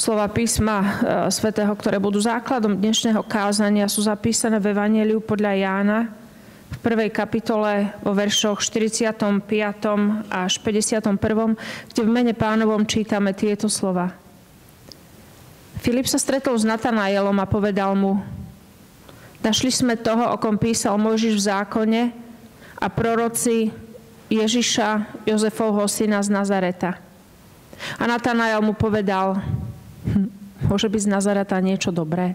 Slova písma svätého, ktoré budú základom dnešného kázania, sú zapísané v Evanjeliu podľa Jána v 1. kapitole vo veršoch 45. až 51., kde v mene Pánovom čítame tieto slova. Filip sa stretol s Natanaelom a povedal mu: Našli sme toho, o kom písal Mojžiš v zákone a proroci, Ježiša, Jozefovho syna z Nazareta. A Natanael mu povedal: Môže byť z Nazareta niečo dobré?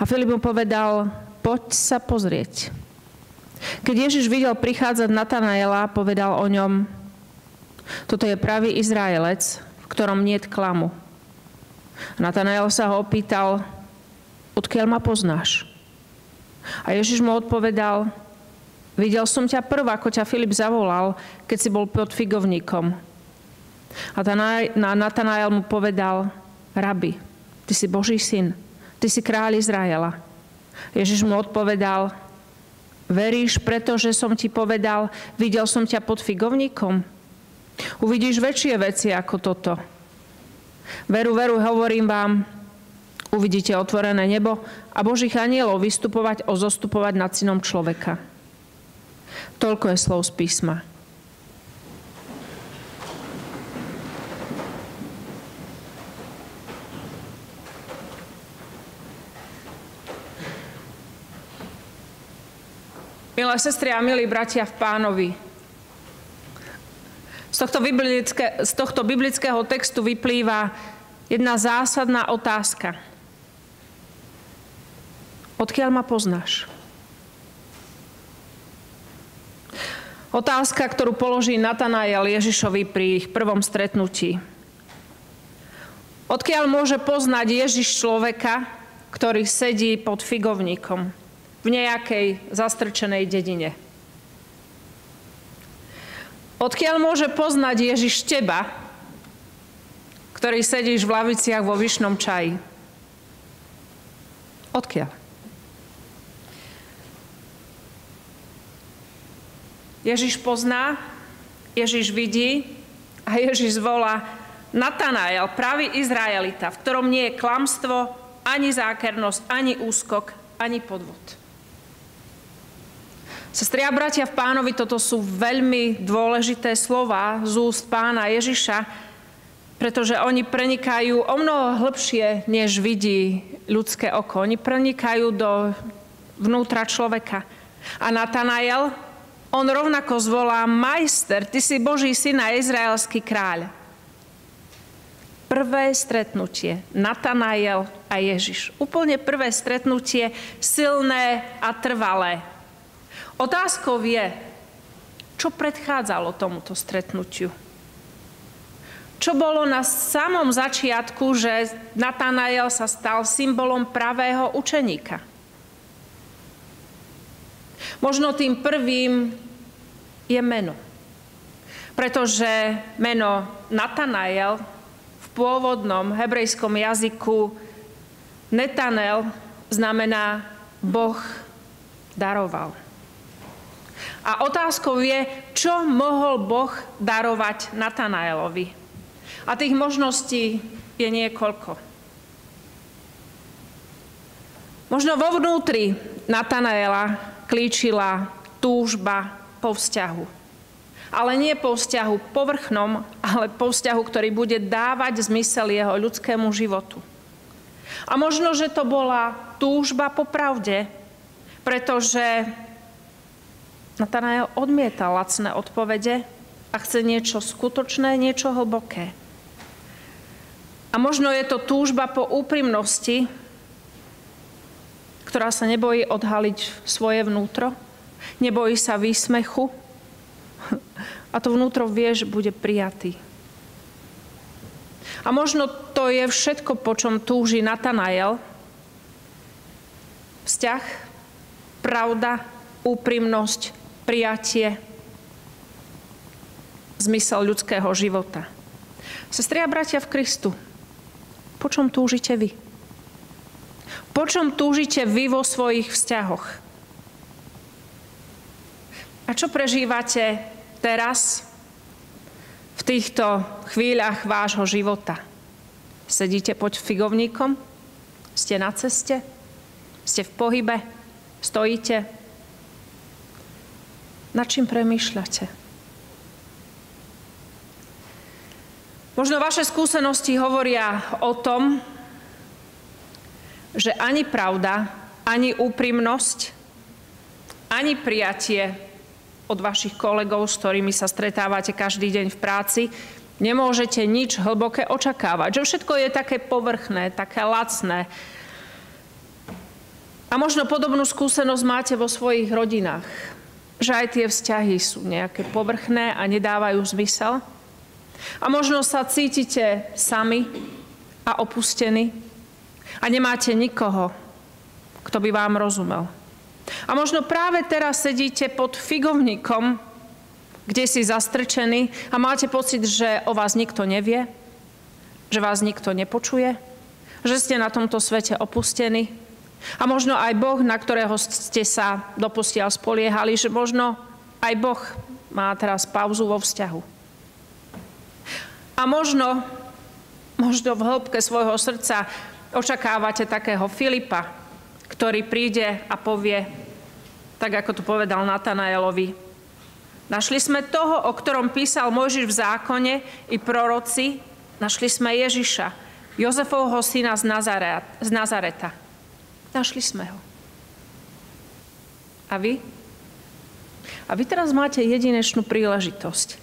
A Filip mu povedal: Poď sa pozrieť. Keď Ježiš videl prichádzať Natanaela, povedal o ňom: Toto je pravý Izraelec, v ktorom niet klamu. Natanael sa ho opýtal: Odkiaľ ma poznáš? A Ježiš mu odpovedal: Videl som ťa prv, ako ťa Filip zavolal, keď si bol pod figovníkom. A Natanael mu povedal: Rabi, ty si Boží syn, ty si kráľ Izraela. Ježiš mu odpovedal: Veríš, pretože som ti povedal, videl som ťa pod figovníkom? Uvidíš väčšie veci ako toto. Veru, veru, hovorím vám, uvidíte otvorené nebo a Božích anielov vystupovať a zostupovať nad synom človeka. Toľko je slov z písma. Milé sestry a milí bratia v Pánovi, z tohto biblického textu vyplýva jedna zásadná otázka. Odkiaľ ma poznáš? Otázka, ktorú položí Natanael Ježišovi pri ich prvom stretnutí. Odkiaľ môže poznať Ježiš človeka, ktorý sedí pod figovníkom v nejakej zastrčenej dedine? Odkiaľ môže poznať Ježiš teba, ktorý sedíš v laviciach vo Vyšnom čaji? Odkiaľ? Ježiš pozná, Ježiš vidí a Ježiš volá: Natanael, pravý Izraelita, v ktorom nie je klamstvo, ani zákernosť, ani úskok, ani podvod. Sestri a bratia v Pánovi, toto sú veľmi dôležité slova z úst Pána Ježiša, pretože oni prenikajú o mnoho hlbšie, než vidí ľudské oko. Oni prenikajú do vnútra človeka. A Natanael, on rovnako zvolá: Majster, ty si Boží syn a izraelský kráľ. Prvé stretnutie, Natanael a Ježiš. Úplne prvé stretnutie, silné a trvalé. Otázkou je, čo predchádzalo tomuto stretnutiu. Čo bolo na samom začiatku, že Natanael sa stal symbolom pravého učeníka? Možno tým prvým je meno. Pretože meno Natanael v pôvodnom hebrejskom jazyku Netanel znamená Boh daroval. A otázkou je, čo mohol Boh darovať Natanaelovi. A tých možností je niekoľko. Možno vo vnútri Natanaela klíčila túžba po vzťahu. Ale nie po vzťahu povrchnom, ale po vzťahu, ktorý bude dávať zmysel jeho ľudskému životu. A možno, že to bola túžba po pravde, pretože Natanael odmieta lacné odpovede a chce niečo skutočné, niečo hlboké. A možno je to túžba po úprimnosti, ktorá sa nebojí odhaliť svoje vnútro, nebojí sa výsmechu a to vnútro vie, že bude prijatý. A možno to je všetko, po čom túži Natanael. Vzťah, pravda, úprimnosť, prijatie, zmysel ľudského života. Sestri a bratia v Kristu, po čom túžite vy? Po čom túžite vy vo svojich vzťahoch? A čo prežívate teraz, v týchto chvíľach vášho života? Sedíte pod figovníkom? Ste na ceste? Ste v pohybe? Stojíte? Nad čím premýšľate? Možno vaše skúsenosti hovoria o tom, že ani pravda, ani úprimnosť, ani prijatie od vašich kolegov, s ktorými sa stretávate každý deň v práci, nemôžete nič hlboké očakávať. Že všetko je také povrchné, také lacné. A možno podobnú skúsenosť máte vo svojich rodinách. Že aj tie vzťahy sú nejaké povrchné a nedávajú zmysel. A možno sa cítite sami a opustení. A nemáte nikoho, kto by vám rozumel. A možno práve teraz sedíte pod figovníkom, kde si zastrčený a máte pocit, že o vás nikto nevie, že vás nikto nepočuje, že ste na tomto svete opustení. A možno aj Boh, na ktorého ste sa doposiaľ spoliehali, že možno aj Boh má teraz pauzu vo vzťahu. A možno v hĺbke svojho srdca očakávate takého Filipa, ktorý príde a povie, tak ako to povedal Natanaelovi, našli sme toho, o ktorom písal Mojžiš v zákone i proroci. Našli sme Ježiša, Jozefovho syna z Nazareta. Našli sme ho. A vy? A vy teraz máte jedinečnú príležitosť.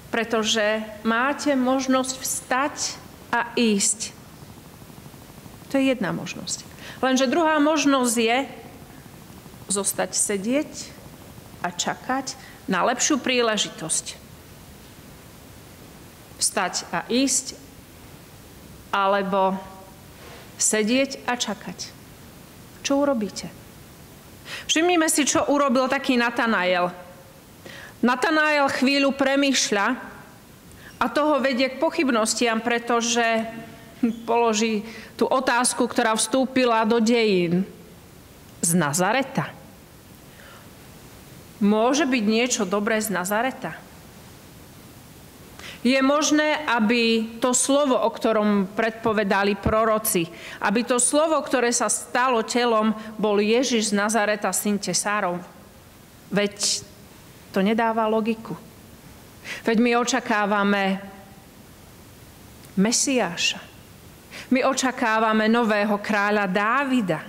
Pretože máte možnosť vstať a ísť. To je jedna možnosť. Lenže druhá možnosť je zostať sedieť a čakať na lepšiu príležitosť. Vstať a ísť, alebo sedieť a čakať. Čo urobíte? Všimnime si, čo urobil taký Natanael. Natanael chvíľu premýšľa a toho vedie k pochybnostiam, pretože položí tú otázku, ktorá vstúpila do dejín. Z Nazareta. Môže byť niečo dobré z Nazareta? Je možné, aby to slovo, o ktorom predpovedali proroci, aby to slovo, ktoré sa stalo telom, bol Ježiš z Nazareta, syn Tesárov? Veď to nedáva logiku. Veď my očakávame Mesiáša. My očakávame nového kráľa Dávida.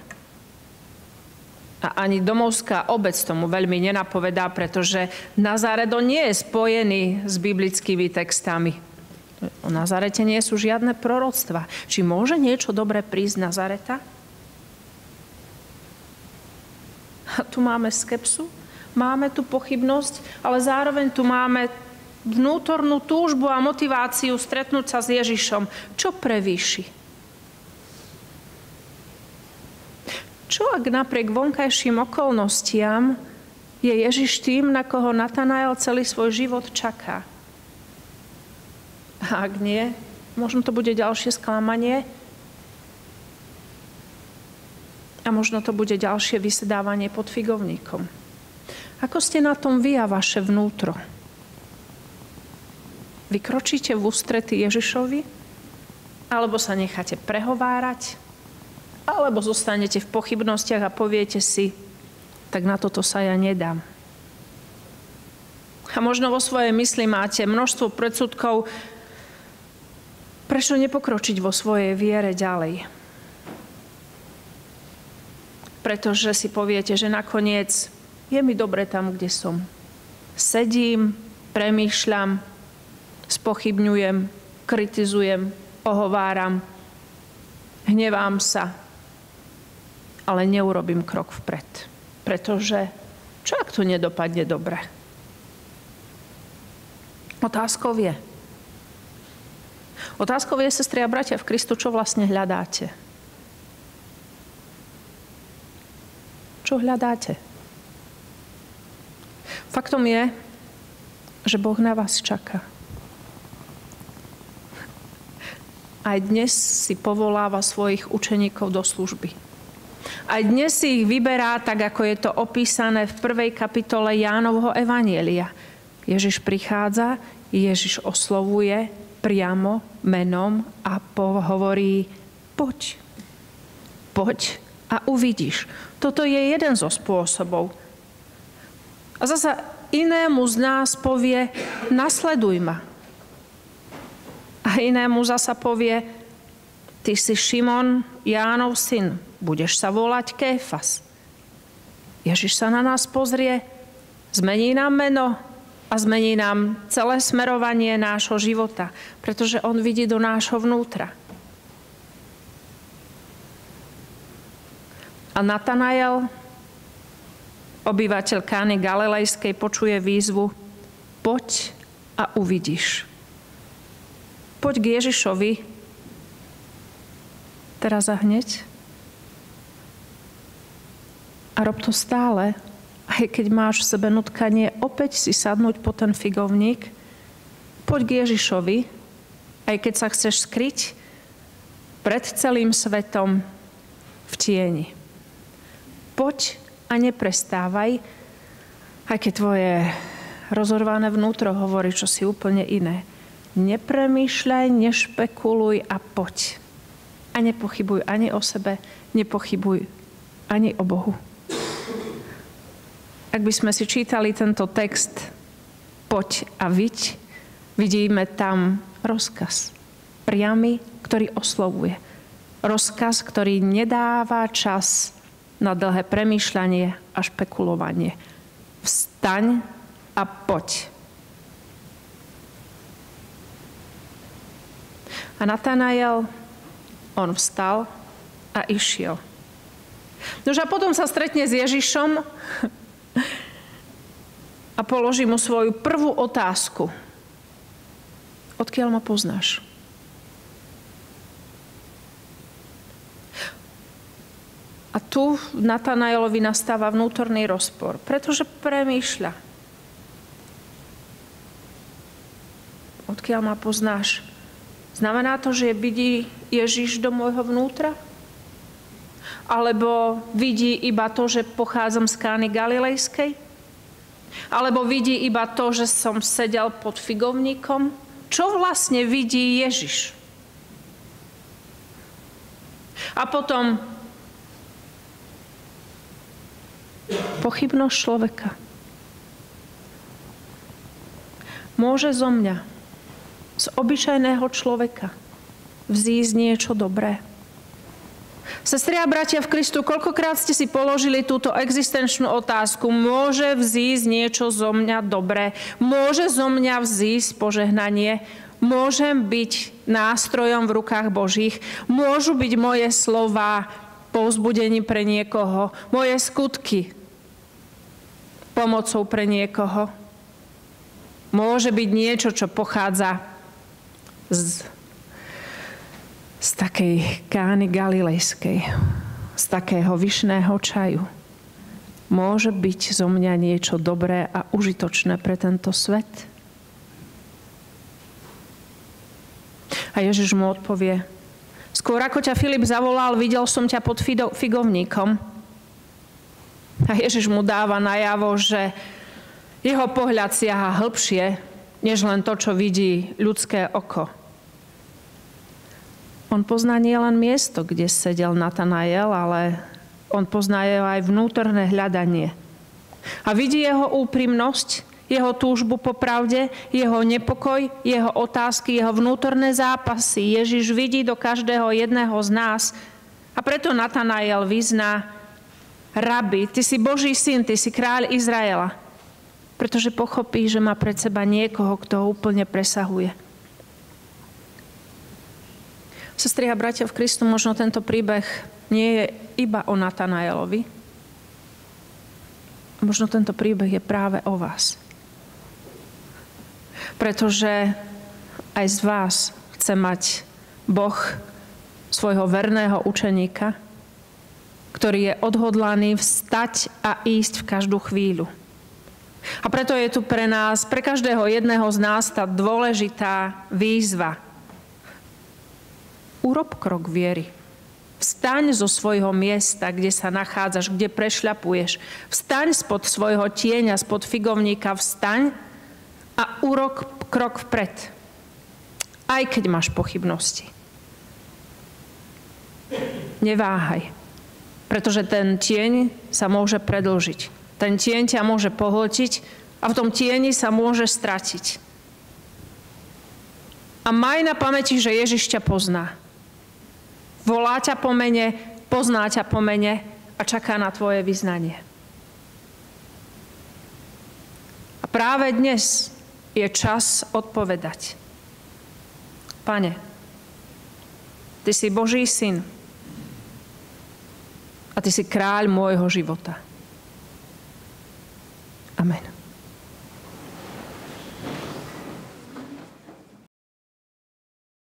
A ani domovská obec tomu veľmi nenapovedá, pretože Nazareto nie je spojený s biblickými textami. O Nazarete nie sú žiadne proroctva. Či môže niečo dobré prísť z Nazareta? A tu máme skepsu, máme tu pochybnosť, ale zároveň tu máme vnútornú túžbu a motiváciu stretnúť sa s Ježišom. Čo prevýši? Čo ak napriek vonkajším okolnostiam je Ježiš tým, na koho Natanael celý svoj život čaká? A ak nie, možno to bude ďalšie sklamanie a možno to bude ďalšie vysedávanie pod figovníkom. Ako ste na tom vy a vaše vnútro? Vykročíte v ústrety Ježišovi? Alebo sa necháte prehovárať? Alebo zostanete v pochybnostiach a poviete si, tak na toto sa ja nedám. A možno vo svojej mysli máte množstvo predsudkov, prečo nepokročiť vo svojej viere ďalej. Pretože si poviete, že nakoniec je mi dobre tam, kde som. Sedím, premýšľam, spochybňujem, kritizujem, ohováram, hnevám sa, ale neurobím krok vpred. Pretože čo ak to nedopadne dobre? Otázkou je, sestry a bratia v Kristu, čo vlastne hľadáte? Čo hľadáte? Faktom je, že Boh na vás čaká. Aj dnes si povoláva svojich učeníkov do služby. Aj dnes si ich vyberá, tak ako je to opísané v 1. kapitole Jánovho evanjelia. Ježiš prichádza, Ježiš oslovuje, priamo menom a hovorí: poď a uvidíš. Toto je jeden zo spôsobov. A zasa inému z nás povie: nasleduj ma. A inému zasa povie: ty si Šimon, Jánov syn, budeš sa volať Kéfas. Ježiš sa na nás pozrie, zmení nám meno a zmení nám celé smerovanie nášho života, pretože on vidí do nášho vnútra. A Natanael, obyvateľ Kány Galilejskej, počuje výzvu: poď a uvidíš. Poď k Ježišovi teraz a hneď a rob to stále. Aj keď máš v sebe nutkanie opäť si sadnúť po ten figovník, poď k Ježišovi, aj keď sa chceš skryť pred celým svetom v tieni. Poď a neprestávaj, aj keď tvoje rozorvané vnútro hovorí čosi úplne iné. Nepremýšľaj, nešpekuluj a poď. A nepochybuj ani o sebe, nepochybuj ani o Bohu. Ak by sme si čítali tento text poď a viď, vidíme tam rozkaz priamy, ktorý oslovuje. Rozkaz, ktorý nedáva čas na dlhé premýšľanie a špekulovanie. Vstaň a poď. A Natanael, on vstal a išiel. Nož a potom sa stretne s Ježišom a položí mu svoju prvú otázku. Odkiaľ ma poznáš? A tu v Natanaelovi nastáva vnútorný rozpor, pretože premýšľa. Odkiaľ ma poznáš? Znamená to, že vidí Ježiš do môjho vnútra? Alebo vidí iba to, že pochádzam z Kány Galilejskej? Alebo vidí iba to, že som sedel pod figovníkom? Čo vlastne vidí Ježiš? A potom pochybnosť človeka. Môže zo mňa, z obyčajného človeka, vzísť niečo dobré? Sestri a bratia v Kristu, koľkokrát ste si položili túto existenčnú otázku? Môže vzísť niečo zo mňa dobré? Môže zo mňa vzísť požehnanie? Môžem byť nástrojom v rukách Božích? Môžu byť moje slová povzbudením pre niekoho? Moje skutky pomocou pre niekoho? Môže byť niečo, čo pochádza z takej Kány Galilejskej, z takého vyšného čaju. Môže byť zo mňa niečo dobré a užitočné pre tento svet? A Ježiš mu odpovie: skôr ako ťa Filip zavolal, videl som ťa pod figovníkom. A Ježiš mu dáva najavo, že jeho pohľad siaha hlbšie, než len to, čo vidí ľudské oko. On pozná nielen miesto, kde sedel Natanael, ale on pozná jeho aj vnútorné hľadanie. A vidí jeho úprimnosť, jeho túžbu po pravde, jeho nepokoj, jeho otázky, jeho vnútorné zápasy. Ježiš vidí do každého jedného z nás a preto Natanael vyzná: Rabi, ty si Boží syn, ty si kráľ Izraela. Pretože pochopí, že má pred seba niekoho, kto ho úplne presahuje. Sestri a bratia v Kristu, možno tento príbeh nie je iba o Natanaelovi. Možno tento príbeh je práve o vás. Pretože aj z vás chce mať Boh svojho verného učeníka, ktorý je odhodlaný vstať a ísť v každú chvíľu. A preto je tu pre nás, pre každého jedného z nás, tá dôležitá výzva. Urob krok viery. Vstaň zo svojho miesta, kde sa nachádzaš, kde prešľapuješ. Vstaň spod svojho tieňa, spod figovníka. Vstaň a urob krok vpred. Aj keď máš pochybnosti. Neváhaj. Pretože ten tieň sa môže predĺžiť. Ten tieň ťa môže pohltiť a v tom tieni sa môže stratiť. A maj na pamäti, že Ježiš ťa pozná. Volá ťa po mene, pozná ťa po mene a čaká na tvoje vyznanie. A práve dnes je čas odpovedať. Pane, Ty si Boží syn a Ty si kráľ môjho života. Amen.